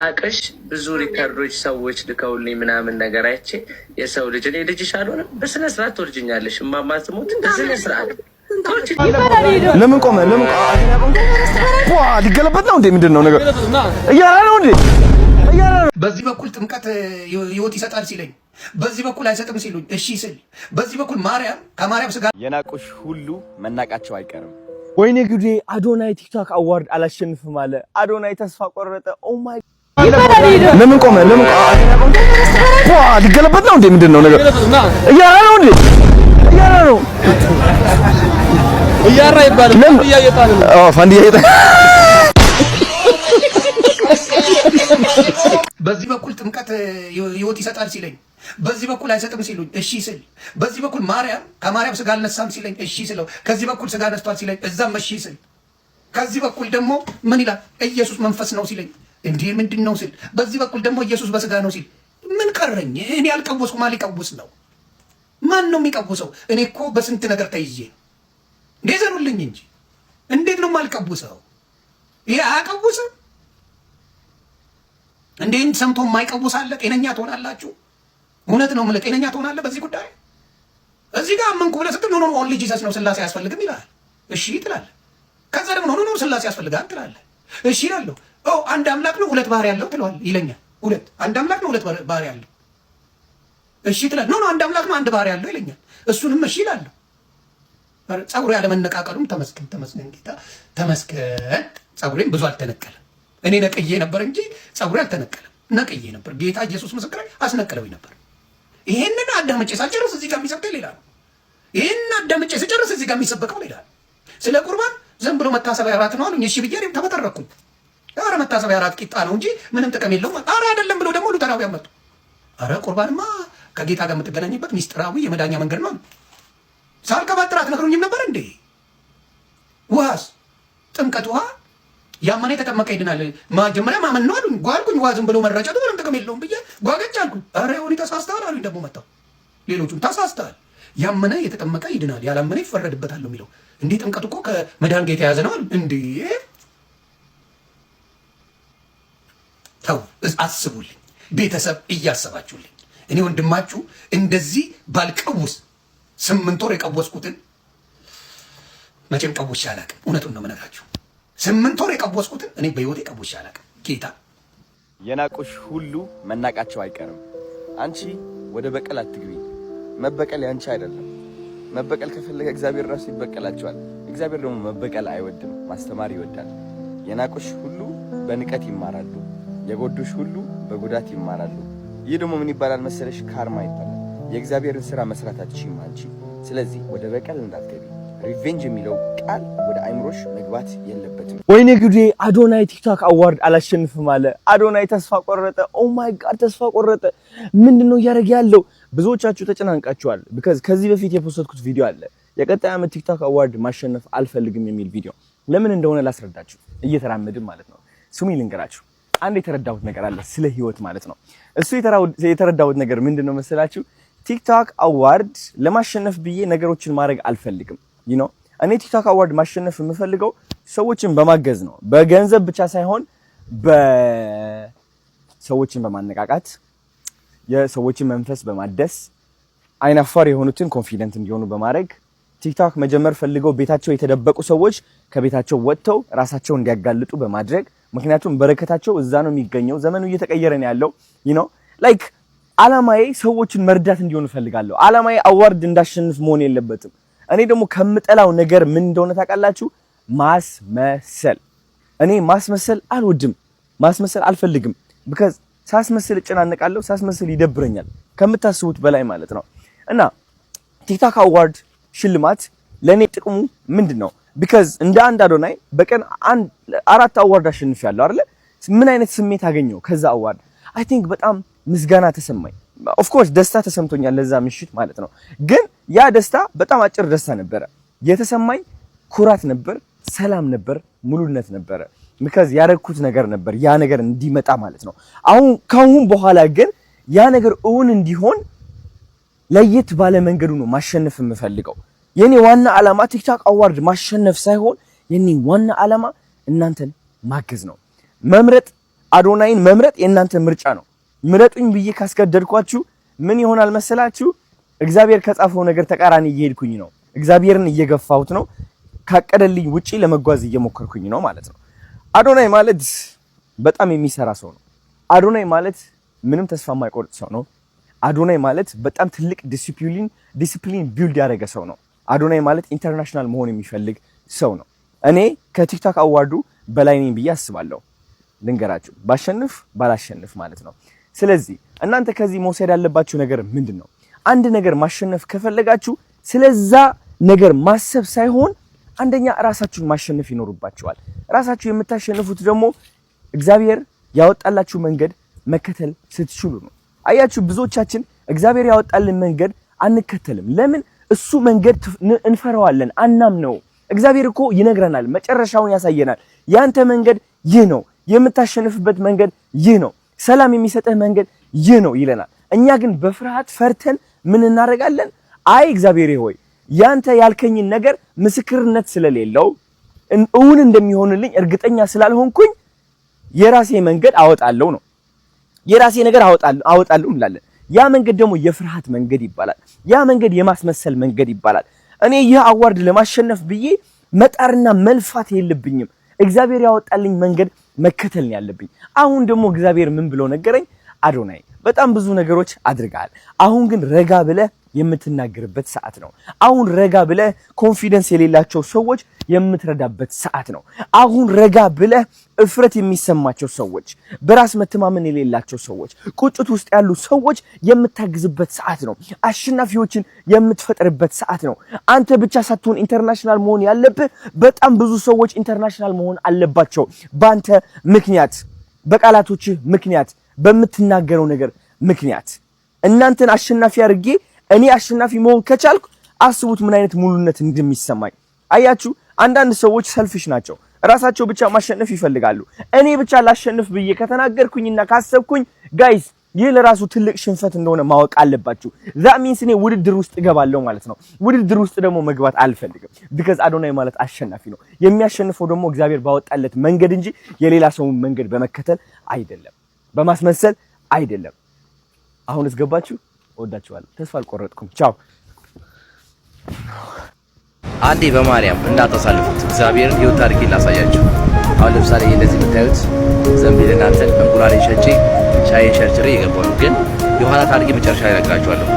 አቀሽ ብዙ ሪከርዶች ሰዎች ልከውልኝ ምናምን ነገር አይቼ የሰው ልጅ እኔ ልጅሽ አልሆነም በስነ ስርዓት ትወልጅኛለሽ እማማ ትሞት በስነ ስርዓት ለምን ቆመ ለምን ሊገለበጥ ነው እንዴ ምንድነው ነገር እያራ ነው እንዴ እያራ ነው በዚህ በኩል ጥምቀት ህይወት ይሰጣል ሲለኝ በዚህ በኩል አይሰጥም ሲሉኝ እሺ ስል በዚህ በኩል ማርያም ከማርያም ስጋ የናቁሽ ሁሉ መናቃቸው አይቀርም። ወይኔ ጉዴ አዶናይ ቲክቶክ አዋርድ አላሸንፍም አለ። አዶናይ ተስፋ ቆረጠ። ኦ ማይ ለምን ቆመ ለምን ሊገለበጥ ነው እንዴ ምንድነው ነገር እያራ ነው እንዴ እያራ ነው እያራ ይባላል ፈንዲያ እየጣለ ነው ፈንዲያ እየጣለ በዚህ በኩል ጥምቀት ህይወት ይሰጣል ሲለኝ በዚህ በኩል አይሰጥም ሲሉኝ እሺ ስል በዚህ በኩል ማርያም ከማርያም ስጋ አልነሳም ሲለኝ እሺ ስለው ከዚህ በኩል ስጋ ነስቷል ሲለኝ እዛም እሺ ስል ከዚህ በኩል ደግሞ ምን ይላል ኢየሱስ መንፈስ ነው ሲለኝ እንዴ ምንድነው ስል በዚህ በኩል ደግሞ ኢየሱስ በስጋ ነው ሲል ምን ቀረኝ? እኔ ያልቀወስኩ ማን ሊቀውስ ነው? ማን ነው የሚቀውሰው? እኔ እኮ በስንት ነገር ተይዤ ገዘሩልኝ እንጂ እንዴት ነው የማልቀውሰው? ይሄ አያቀውስም እንዴ? ሰምቶ የማይቀውስ አለ? ጤነኛ ትሆናላችሁ? እውነት ነው ማለት ጤነኛ ትሆናለህ በዚህ ጉዳይ? እዚህ ጋር ምን ብለህ ስትል ኖ ኦንሊ ጂሰስ ነው ስላሴ አያስፈልግም ይላል። እሺ ትላለህ። ከዛ ደግሞ ኖ ስላሴ ያስፈልጋል ትላለህ። እሺ እላለሁ። አንድ አምላክ ነው ሁለት ባህሪ ያለው ትለዋል ይለኛል። ሁለት አንድ አምላክ ነው ሁለት ባህሪ ያለው። እሺ ትላለህ። ኖ አንድ አምላክ ነው አንድ ባህሪ ያለው ይለኛል። እሱንም እሺ እላለሁ። ጸጉሬ ያለ መነቃቀሉም ተመስገን ጌታ ተመስገን። ጸጉሬም ብዙ አልተነቀለም። እኔ ነቅዬ ነበር እንጂ ጸጉሬ አልተነቀለም። ነቅዬ ነበር። ጌታ ኢየሱስ ምስክሬ አስነቀለውኝ ነበር። ይሄንን አዳምጬ ሳልጨርስ እዚህ ጋር የሚሰብከው ሌላ ነው። ይሄንን አዳምጬ ስጨርስ እዚህ ጋር የሚሰበከው ሌላ ነው። ስለ ቁርባን ዝም ብሎ መታሰቢያ እራት ነው አሉኝ። እሺ ብዬ እኔም ተበተረኩኝ። ኧረ መታሰቢያ እራት ቂጣ ነው እንጂ ምንም ጥቅም የለውም። ኧረ አይደለም ብሎ ደግሞ ሉተራውያን መጡ። ኧረ ቁርባንማ ከጌታ ጋር የምትገናኝበት ሚስጥራዊ የመዳኛ መንገድ ነው። ሳልቀባጥር አትነግሩኝም ነበር እንዴ? ውሃስ ጥምቀት ውሃ ያመነ የተጠመቀ ይድናል። መጀመሪያ ማመን ነው አሉኝ። ጓልኩኝ። ውሃ ዝም ብሎ መረጨቱ ምንም ጥቅም የለውም ብዬ ጓገጭ አልኩኝ። ኧረ ይሁን ተሳስተሃል አሉኝ። ደግሞ መጣሁ። ሌሎቹም ተሳስተሃል፣ ያመነ የተጠመቀ ይድናል፣ ያላመነ ይፈረድበታል ነው የሚለው። እንዴ ጥምቀት እኮ ከመዳን ጋር የተያዘ ነው አሉ። እንዴ ተው አስቡልኝ፣ ቤተሰብ እያሰባችሁልኝ። እኔ ወንድማችሁ እንደዚህ ባልቀውስ 8 ወር የቀወስኩትን መቼም ቀውሼ አላውቅም። እውነቱን ነው የምነግራችሁ። 8 ወር የቀወስኩትን እኔ በህይወቴ ቀውሼ አላውቅም። ጌታ የናቁሽ ሁሉ መናቃቸው አይቀርም። አንቺ ወደ በቀል አትግቢ። መበቀል ያንቺ አይደለም። መበቀል ከፈለገ እግዚአብሔር ራሱ ይበቀላቸዋል። እግዚአብሔር ደግሞ መበቀል አይወድም፣ ማስተማር ይወዳል። የናቁሽ ሁሉ በንቀት ይማራሉ፣ የጎዱሽ ሁሉ በጉዳት ይማራሉ። ይህ ደግሞ ምን ይባላል መሰለሽ? ካርማ ይባላል። የእግዚአብሔርን ስራ መስራት አትችይም አንቺ። ስለዚህ ወደ በቀል እንዳትገቢ። ሪቬንጅ የሚለው ቃል ወደ አይምሮሽ መግባት የለበትም። ወይኔ ጉዴ አዶናይ ቲክቶክ አዋርድ አላሸንፍም አለ። አዶናይ ተስፋ ቆረጠ። ኦ ማይ ጋድ ተስፋ ቆረጠ። ምንድነው እያደረገ ያለው? ብዙዎቻችሁ ተጨናንቃችኋል። ከዚህ በፊት የፖስትኩት ቪዲዮ አለ፣ የቀጣይ ዓመት ቲክቶክ አዋርድ ማሸነፍ አልፈልግም የሚል ቪዲዮ። ለምን እንደሆነ ላስረዳችሁ፣ እየተራመድን ማለት ነው። ስሙኝ ልንገራችሁ። አንድ የተረዳሁት ነገር አለ ስለ ህይወት ማለት ነው። እሱ የተረዳሁት ነገር ምንድነው መሰላችሁ? ቲክቶክ አዋርድ ለማሸነፍ ብዬ ነገሮችን ማድረግ አልፈልግም። እኔ ቲክቶክ አዋርድ ማሸነፍ የምፈልገው ሰዎችን በማገዝ ነው። በገንዘብ ብቻ ሳይሆን በሰዎችን በማነቃቃት የሰዎችን መንፈስ በማደስ አይናፋር የሆኑትን ኮንፊደንት እንዲሆኑ በማድረግ ቲክቶክ መጀመር ፈልገው ቤታቸው የተደበቁ ሰዎች ከቤታቸው ወጥተው ራሳቸውን እንዲያጋልጡ በማድረግ ምክንያቱም በረከታቸው እዛ ነው የሚገኘው። ዘመኑ እየተቀየረ ነው ያለው። ላይክ አላማዬ ሰዎችን መርዳት እንዲሆኑ ፈልጋለሁ። አላማዬ አዋርድ እንዳሸንፍ መሆን የለበትም። እኔ ደግሞ ከምጠላው ነገር ምን እንደሆነ ታውቃላችሁ? ማስመሰል። እኔ ማስመሰል አልወድም፣ ማስመሰል አልፈልግም። because ሳስመስል እጨናነቃለሁ፣ ሳስመስል ይደብረኛል ከምታስቡት በላይ ማለት ነው። እና ቲክቶክ አዋርድ ሽልማት ለኔ ጥቅሙ ምንድነው? because እንደ አንድ አዶናይ በቀን 4 አዋርድ አሸንፊያለሁ አይደል? ምን አይነት ስሜት አገኘው ከዛ አዋርድ? አይ ቲንክ በጣም ምስጋና ተሰማኝ። ኦፍ ኮርስ ደስታ ተሰምቶኛል ለዛ ምሽት ማለት ነው። ግን ያ ደስታ በጣም አጭር ደስታ ነበረ። የተሰማኝ ኩራት ነበር፣ ሰላም ነበር፣ ሙሉነት ነበረ። because ያረኩት ነገር ነበር ያ ነገር እንዲመጣ ማለት ነው። ካሁን በኋላ ግን ያ ነገር እውን እንዲሆን ለየት ባለ መንገዱ ነው ማሸነፍ የምፈልገው። የኔ ዋና ዓላማ ቲክቶክ አዋርድ ማሸነፍ ሳይሆን የኔ ዋና ዓላማ እናንተን ማገዝ ነው። መምረጥ አዶናይን መምረጥ የእናንተ ምርጫ ነው። ምረጡኝ ብዬ ካስገደድኳችሁ ምን ይሆናል መሰላችሁ? እግዚአብሔር ከጻፈው ነገር ተቃራኒ እየሄድኩኝ ነው። እግዚአብሔርን እየገፋሁት ነው። ካቀደልኝ ውጪ ለመጓዝ እየሞከርኩኝ ነው ማለት ነው። አዶናይ ማለት በጣም የሚሰራ ሰው ነው። አዶናይ ማለት ምንም ተስፋ የማይቆርጥ ሰው ነው። አዶናይ ማለት በጣም ትልቅ ዲሲፕሊን ቢልድ ያደረገ ሰው ነው። አዶናይ ማለት ኢንተርናሽናል መሆን የሚፈልግ ሰው ነው። እኔ ከቲክቶክ አዋርዱ በላይ ነኝ ብዬ አስባለሁ። ልንገራችሁ፣ ባሸንፍ ባላሸንፍ ማለት ነው። ስለዚህ እናንተ ከዚህ መውሰድ ያለባችሁ ነገር ምንድን ነው? አንድ ነገር ማሸነፍ ከፈለጋችሁ ስለዛ ነገር ማሰብ ሳይሆን አንደኛ ራሳችሁን ማሸነፍ ይኖርባችኋል። ራሳችሁ የምታሸንፉት ደግሞ እግዚአብሔር ያወጣላችሁ መንገድ መከተል ስትችሉ ነው። አያችሁ፣ ብዙዎቻችን እግዚአብሔር ያወጣልን መንገድ አንከተልም። ለምን? እሱ መንገድ እንፈራዋለን፣ አናምነው። እግዚአብሔር እኮ ይነግረናል፣ መጨረሻውን ያሳየናል። ያንተ መንገድ ይህ ነው፣ የምታሸንፍበት መንገድ ይህ ነው፣ ሰላም የሚሰጥህ መንገድ ይህ ነው ይለናል። እኛ ግን በፍርሃት ፈርተን ምን እናደርጋለን? አይ እግዚአብሔር ሆይ ያንተ ያልከኝን ነገር ምስክርነት ስለሌለው እውን እንደሚሆንልኝ እርግጠኛ ስላልሆንኩኝ የራሴ መንገድ አወጣለሁ ነው። የራሴ ነገር አወጣለሁ እንላለን። ያ መንገድ ደግሞ የፍርሃት መንገድ ይባላል። ያ መንገድ የማስመሰል መንገድ ይባላል። እኔ ይህ አዋርድ ለማሸነፍ ብዬ መጣርና መልፋት የለብኝም። እግዚአብሔር ያወጣልኝ መንገድ መከተል ነው ያለብኝ። አሁን ደግሞ እግዚአብሔር ምን ብሎ ነገረኝ? አዶናይ በጣም ብዙ ነገሮች አድርጋል። አሁን ግን ረጋ ብለህ የምትናገርበት ሰዓት ነው። አሁን ረጋ ብለህ ኮንፊደንስ የሌላቸው ሰዎች የምትረዳበት ሰዓት ነው። አሁን ረጋ ብለህ እፍረት የሚሰማቸው ሰዎች፣ በራስ መተማመን የሌላቸው ሰዎች፣ ቁጭት ውስጥ ያሉ ሰዎች የምታግዝበት ሰዓት ነው። አሸናፊዎችን የምትፈጥርበት ሰዓት ነው። አንተ ብቻ ሳትሆን ኢንተርናሽናል መሆን ያለብህ በጣም ብዙ ሰዎች ኢንተርናሽናል መሆን አለባቸው። በአንተ ምክንያት፣ በቃላቶችህ ምክንያት፣ በምትናገረው ነገር ምክንያት እናንተን አሸናፊ አድርጌ እኔ አሸናፊ መሆን ከቻልኩ አስቡት ምን አይነት ሙሉነት እንደሚሰማኝ። አያችሁ፣ አንዳንድ ሰዎች ሰልፊሽ ናቸው። ራሳቸው ብቻ ማሸነፍ ይፈልጋሉ። እኔ ብቻ ላሸንፍ ብዬ ከተናገርኩኝና ካሰብኩኝ ጋይስ ይህ ለራሱ ትልቅ ሽንፈት እንደሆነ ማወቅ አለባችሁ። ዛሚንስ እኔ ውድድር ውስጥ እገባለሁ ማለት ነው። ውድድር ውስጥ ደግሞ መግባት አልፈልግም። ቢካዝ አዶናይ ማለት አሸናፊ ነው። የሚያሸንፈው ደግሞ እግዚአብሔር ባወጣለት መንገድ እንጂ የሌላ ሰውን መንገድ በመከተል አይደለም፣ በማስመሰል አይደለም። አሁንስ ገባችሁ? ወዳችኋለሁ። ተስፋ አልቆረጥኩም። ቻው። አንዴ በማርያም እንዳታሳልፉት። እግዚአብሔርን ህይወት ታሪክ ላሳያችሁ። አሁን ለምሳሌ እንደዚህ የምታዩት ዘንቢል እናንተን እንቁላል ሸጬ ሻይን ሸርችሬ የገባው ነው። ግን የኋላ ታሪክ መጨረሻ ላይ እነግራችኋለሁ።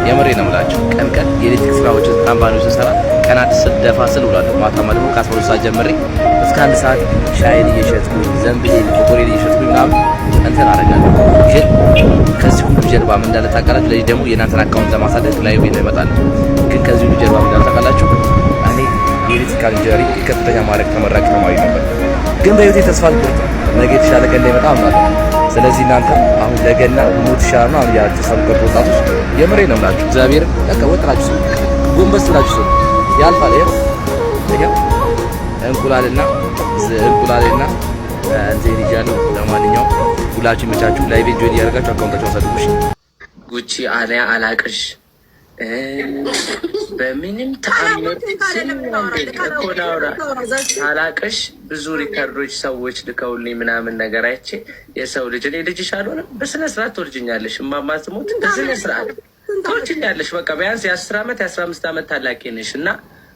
የምሬ ነው የምላችሁ። ቀን ቀን የኤሌክትሪክ ስራዎችን ካምፓኒው ስሰራ ቀናት ስል ደፋ ስል ውላለሁ። ማታማ ደግሞ ከ12 ሰዓት ጀምሬ እስከ 1 ሰዓት ሻይን እየሸጥኩኝ ዘንቢል ኮኮሬል እየሸጥኩኝ ምናምን እንትን አደርጋለሁ። ግን ከዚህ ሁሉ ጀርባ ምን እንዳለ ታውቃላችሁ? ለዚህ ደግሞ የእናንተን አካውንት ለማሳደግ ላይ ቤት ይመጣል። ግን ከዚህ ሁሉ ጀርባ ምን እንዳለ ታውቃላችሁ? እኔ የኤሌክትሪካል ኢንጂነሪንግ ከፍተኛ ማዕረግ ተመራቂ ተማሪ ነበር። ግን በህይወቴ ተስፋ አልቆርጥም። ነገ የተሻለ ቀን ላይ መጣ አምናለሁ። ስለዚህ እናንተ አሁን ለገና ሞት ይሻላል ነው ያልተሰብከቱ ወጣቶች፣ የምሬ ነው የምላችሁ። እግዚአብሔር በቃ ወጥራችሁ ሰው ጎንበስ ብላችሁ ሰው ያልፋል። ይሄ እንቁላልና እንትን ይጃለው። ለማንኛውም ሁላችሁ መቻችሁ ላይ ቪዲዮ እያደረጋችሁ አካውንታችሁ አሳድጉሽ። ጉቺ አሊያ አላቅሽ በምንም ተአምር ኮናውራ አላቅሽ። ብዙ ሪከርዶች ሰዎች ልከውልኝ ምናምን ነገር አይቼ የሰው ልጅ እኔ ልጅሽ አልሆነም። በስነ ስርዓት ትወልጅኛለሽ። እማማ ትሞት በስነ ስርዓት ትወልጅኛለሽ። በቃ ቢያንስ የ10 ዓመት የ15 ዓመት ታላቂ ነሽ እና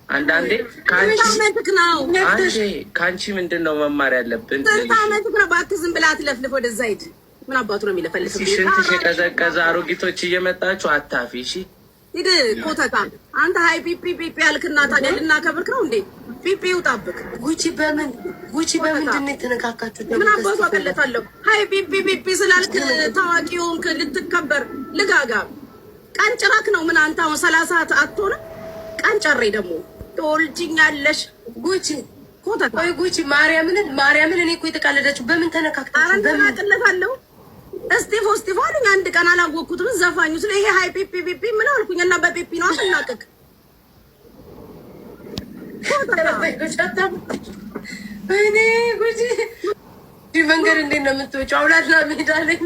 አንዳንዴ ከአንቺ ምንድን ነው መማር ያለብን? ዝም ብላ አትለፍልፍ። ወደዛ ሂድ። ምን አባቱ ነው የሚለፈልፍ? ሽንትሽ የቀዘቀዘ አሮጊቶች እየመጣችሁ አታፊ። እሺ ሂድ ኮተታ። አንተ ሀይ ፒፒ ፒፒ ያልክና ታዲያ ልናከብርክ ነው እንዴ? ፒፒ ይውጣብክ። ጉቺ በምንድን ነው የተነካካችሁት? ምን አባቱ አቀለታለሁ? ሀይ ፒፒ ፒፒ ስላልክ ታዋቂ ሆንክ ልትከበር ልጋጋም። ቀንጭራክ ነው ምን አንተ አሁን 30 አትሆንም? ቀንጨሬ ደግሞ ትወልጂኛለሽ። ጉቺ ኮተታ። ቆይ ጉቺ ማርያምን እኔ እኮ የተቃለደችው በምን ተነካክታችሁ? በምን አቀለታለሁ? እስጢፎ አሉኝ። አንድ ቀን አላወቅኩትም። ዘፋኙ ስለ ይሄ ሃይ ፒፒ ፒፒ ምን አልኩኝ እና በፒፒ ነው አላቀቅ እኔ ጉቺ መንገድ እንዴት ነው የምትወጪው? አውላላ ሜዳ ላይ